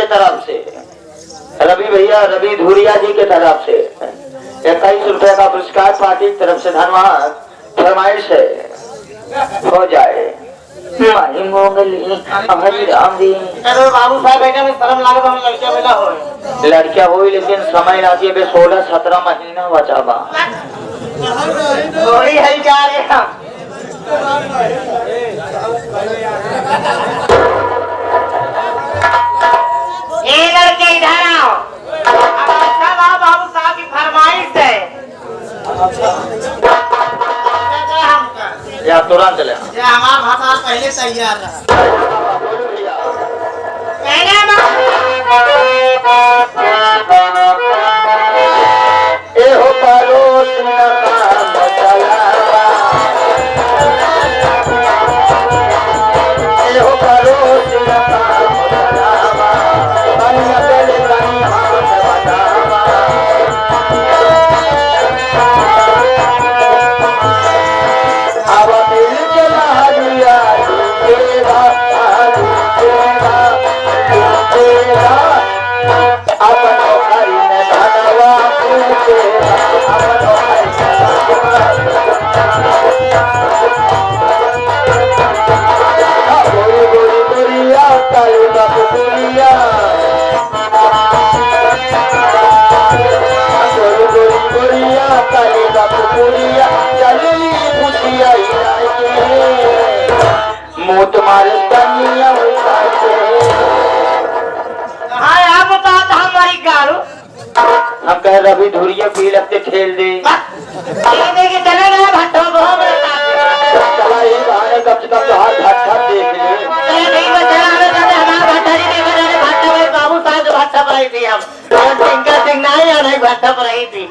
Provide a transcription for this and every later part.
के तरफ से, रवि भैया रवि धुरिया जी के तरफ से 21 रुपए का पुरस्कार पार्टी की तरफ से धन्यवाद। फरमाइश है हो जाए माही मोगली हरि राम जी। अरे बाबू साहब बेटा में शर्म लागत हम लड़कियां मिला हो लड़कियां हुई लेकिन समय लाती है 16-17 महीना बचावा थोड़ी है जा रहे हम। ये लड़के इधर आओ। अब बाबू साहब की फरमाइश है या तुरंत ले ये हमारा भाषा पहले तैयार रहा। ए हो परोस न काम चलावा, ए हो परोस न काम चलावा, कन्या बेले कन्या हाथ बतावा। अब मिल के लहरिया डूबेगा, डूबेगा, डूबेगा, अपनों हरि में धनवा डूबेगा, अपनों हरि में धनवा। गोरी गोरी गोरिया काली बाबू गोरिया, गोरी गोरी गोरिया काली बाबू गोरिया, चली भूतिया मुँह तुम्हारे तनिया आप बताओ तो हमारी गारू हम कह रवि धुरिया पी लगते खेल दे देखे चले गए भट्टो को चला ही बहाने कम से कम तो हाथ भट्टा देख ले हमारा भट्टा जी देखा जाने भट्टा भाई बाबू साहब भट्टा पर आई थी हम सिंगर सिंह नहीं या नहीं भट्टा पर आई थी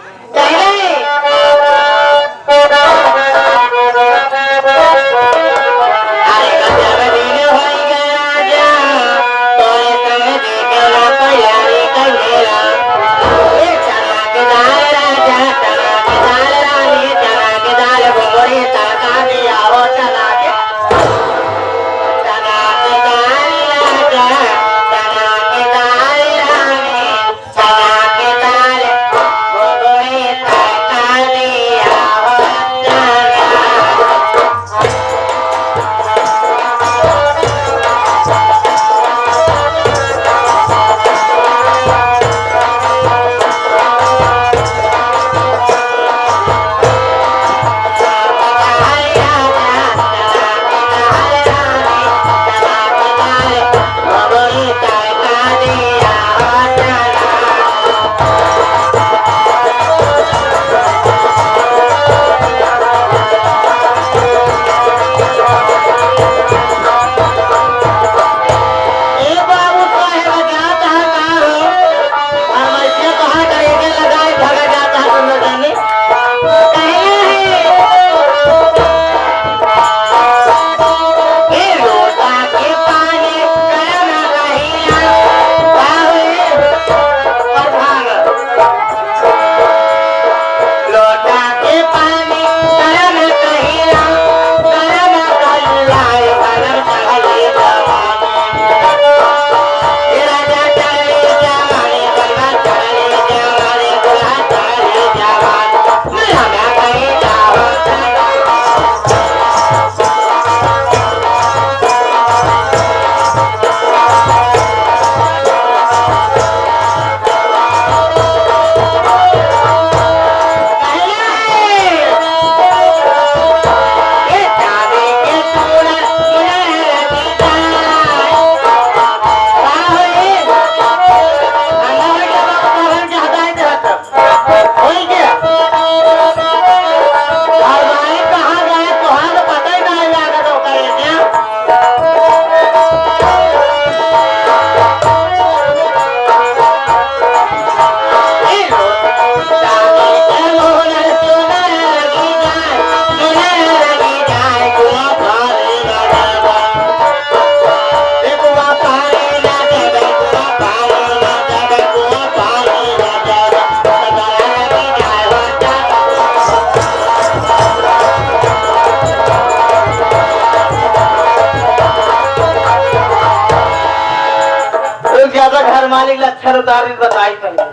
खाली लक्षण उतारी बताई पहले।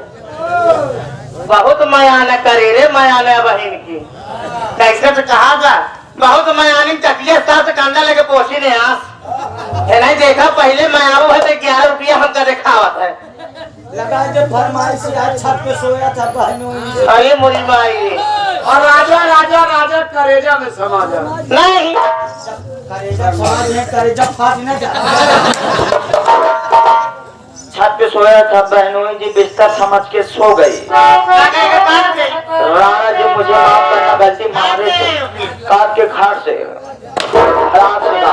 बहुत मयान करे रे मयान बहन की कैसे तो कहा जा बहुत मयानी चकलिया साथ कंधा लेके पोसी ने है नहीं देखा पहले मैं आओ है तो 11 रुपया हमका दिखावत है लगा के फरमाइश आज छत पे सोया था बहनों। अरे मुरी माई और राजा राजा राजा करेजा में समा जा। नहीं करेजा फाड़ नहीं करेजा फाड़ न जा। छत पे सोया था बहनों जी बिस्तर समझ के सो गई। राणा जी मुझे माफ करना गलती मारे से काट के खाट से रात सुना।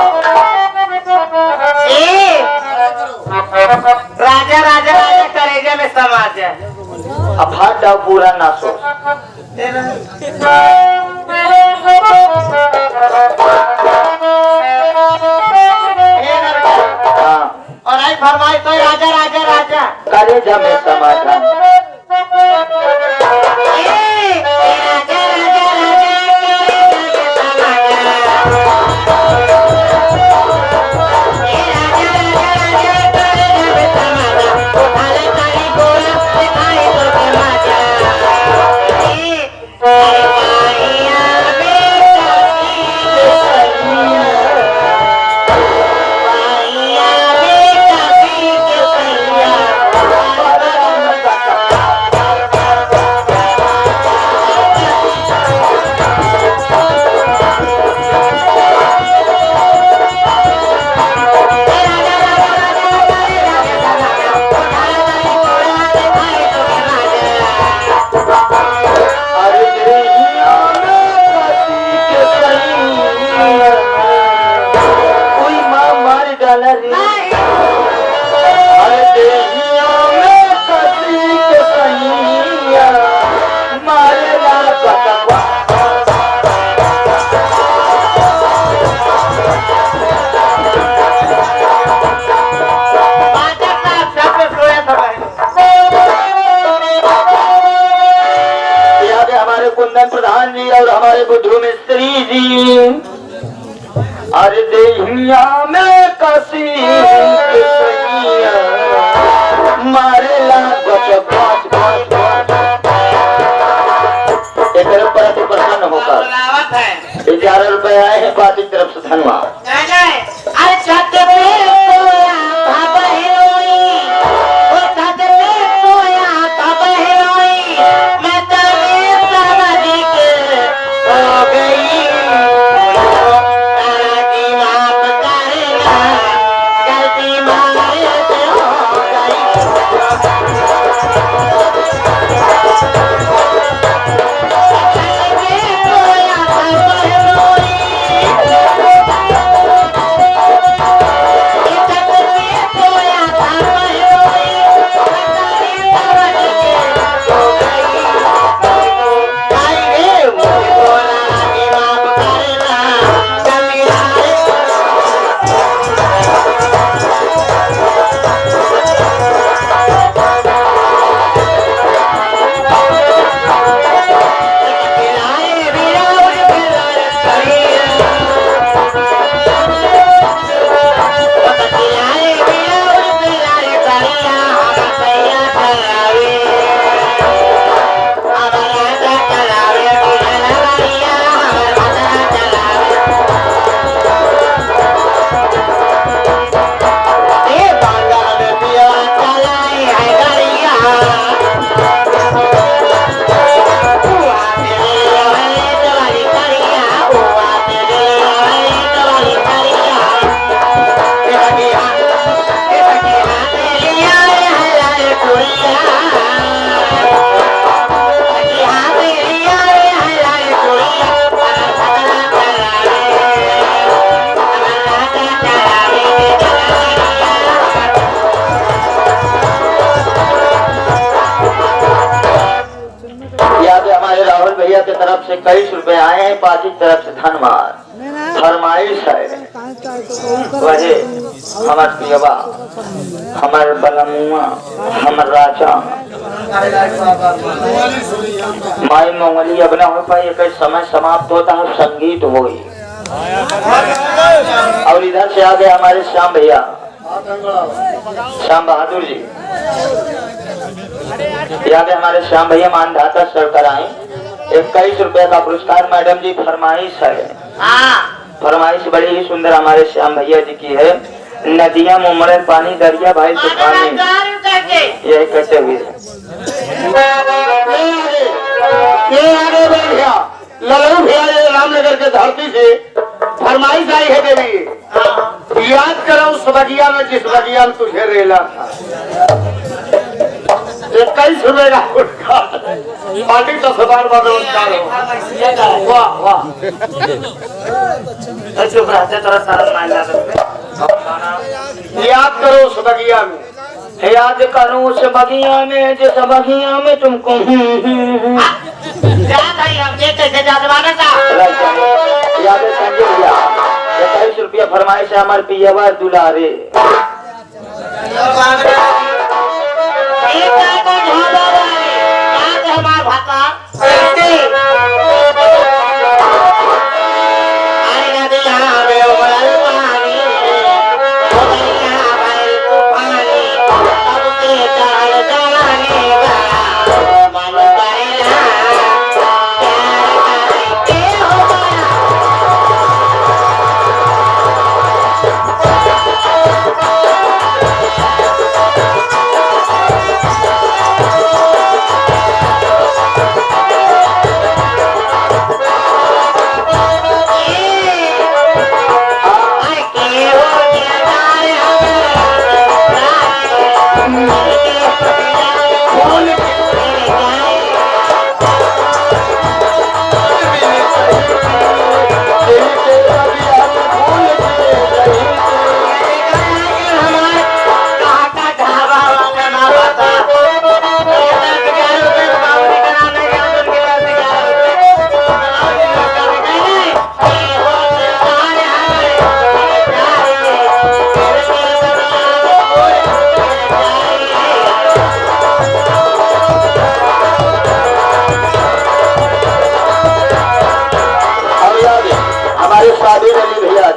राजा राजा राजा करेजा में समा जा। अब हाथ डाव पूरा ना सो। और आई फरमाई तो राजा राजा राजा कलेजा में समा जा। कुंदन प्रधान जी और हमारे बुद्धू मिस्त्री जी अरे देहिया में कसी मारे ला एक प्रसन्न होकर 11 रुपए आए हैं पार्टी तरफ से धन्यवाद। भैया की तरफ से कई रुपए आए हैं पार्टी की तरफ से धन्यवाद। फरमाइश है वजह हमार पियबा हमार बलमुआ हमार राजा माई मंगली अब न हो पाई एक समय समाप्त होता है संगीत होई। और इधर से आगे हमारे श्याम भैया श्याम बहादुर जी, याद है हमारे श्याम भैया मानधाता सरकार आए। 21 रुपए का पुरस्कार मैडम जी फरमाइश है। फरमाइश बड़ी ही सुंदर हमारे श्याम भैया जी की है। नदियां मुमड़े पानी दरिया भाई तूफानी, यही कहते हुए ये आगे बढ़ गया लल्लू भैया, ये रामनगर के धरती से फरमाइश आई है देवी, याद करो उस बगिया में जिस बगिया में तुझे रेला था। 21 रुपए का पुरस्कार, पार्टी तो सवार नमस्कार हो। वाह वाह, चुप रहते थोड़ा सारा मान ला। याद करो उस बगिया में, याद करूं उस बगिया में जिस बगिया में तुमको याद है संजय भैया। 21 रुपया फरमाइश है हमारे पियवर दुलारे।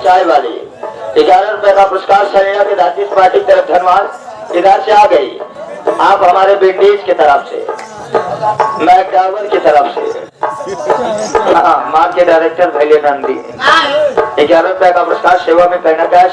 चाय वाली 11 रुपए का पुरस्कार सरेना के दादी पार्टी की तरफ धन्यवाद। इधर से आ गई आप हमारे विंडीज की तरफ से, मैकडावर की तरफ से, हाँ माँ के डायरेक्टर भैले नंदी 11 रुपए का पुरस्कार सेवा में कहना क्या